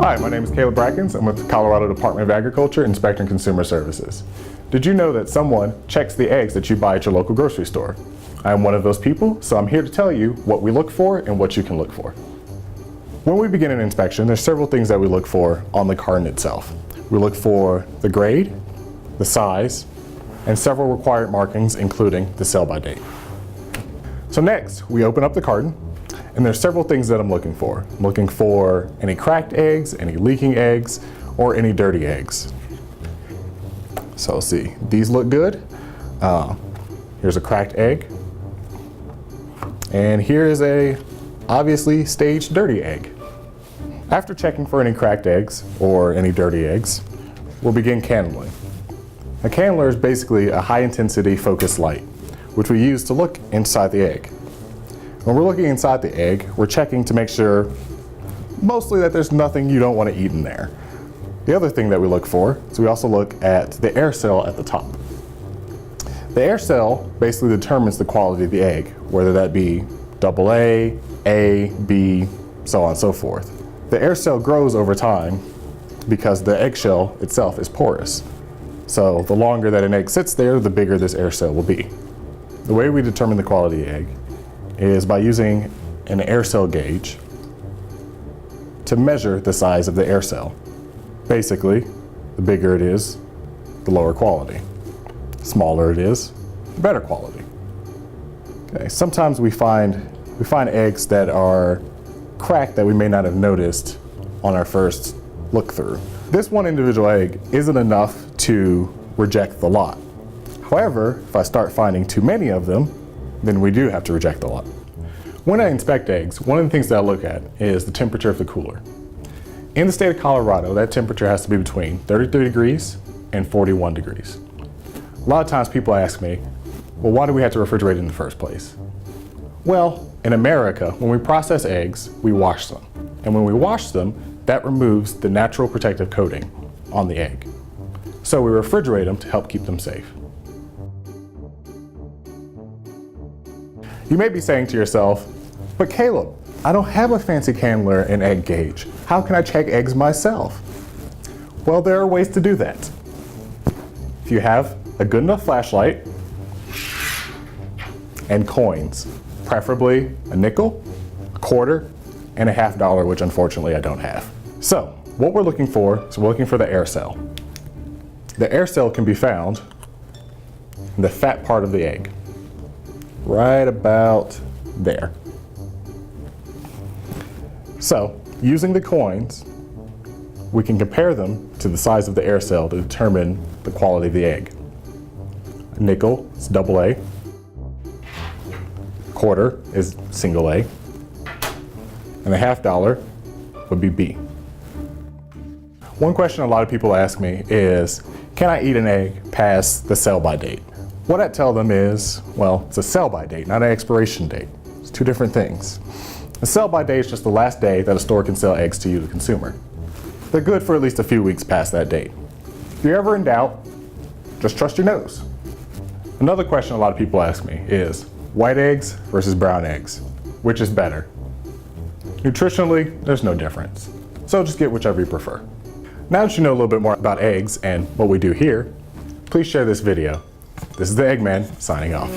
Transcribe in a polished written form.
Hi, my name is Caleb Brackens. I'm with the Colorado Department of Agriculture, Inspecting Consumer Services. Did you know that someone checks the eggs that you buy at your local grocery store? I am one of those people, so I'm here to tell you what we look for and what you can look for. When we begin an inspection, there's several things that we look for on the carton itself. We look for the grade, the size, and several required markings, including the sell-by date. So next, we open up the carton, and there's several things that I'm looking for. I'm looking for any cracked eggs, any leaking eggs, or any dirty eggs. So see, these look good. Here's a cracked egg. And here is a obviously staged dirty egg. After checking for any cracked eggs or any dirty eggs, we'll begin cannling. A cannler is basically a high intensity focused light, which we use to look inside the egg. When we're looking inside the egg, we're checking to make sure mostly that there's nothing you don't want to eat in there. The other thing that we look for is we also look at the air cell at the top. The air cell basically determines the quality of the egg, whether that be AA, A, B, so on and so forth. The air cell grows over time because the eggshell itself is porous. So the longer that an egg sits there, the bigger this air cell will be. The way we determine the quality of the egg is by using an air cell gauge to measure the size of the air cell. Basically, the bigger it is, the lower quality. The smaller it is, the better quality. Okay, sometimes we find eggs that are cracked that we may not have noticed on our first look through. This one individual egg isn't enough to reject the lot. However, if I start finding too many of them, then we do have to reject the lot. When I inspect eggs, one of the things that I look at is the temperature of the cooler. In the state of Colorado, that temperature has to be between 33 degrees and 41 degrees. A lot of times people ask me, well, why do we have to refrigerate in the first place? Well, in America, when we process eggs, we wash them. And when we wash them, that removes the natural protective coating on the egg. So we refrigerate them to help keep them safe. You may be saying to yourself, but Caleb, I don't have a fancy cannler and egg gauge. How can I check eggs myself? Well, there are ways to do that. If you have a good enough flashlight and coins, preferably a nickel, a quarter, and a $50, which unfortunately I don't have. So what we're looking for is we're looking for the air cell. The air cell can be found in the fat part of the egg, right about there. So using the coins, we can compare them to the size of the air cell to determine the quality of the egg. A nickel is AA, quarter is single A, and a $50 would be B. One question a lot of people ask me is, can I eat an egg past the sell-by date? What I tell them is, well, it's a sell-by date, not an expiration date. It's two different things. A sell-by date is just the last day that a store can sell eggs to you, the consumer. They're good for at least a few weeks past that date. If you're ever in doubt, just trust your nose. Another question a lot of people ask me is, white eggs versus brown eggs, which is better? Nutritionally, there's no difference. So just get whichever you prefer. Now that you know a little bit more about eggs and what we do here, please share this video. This is the Eggman signing off.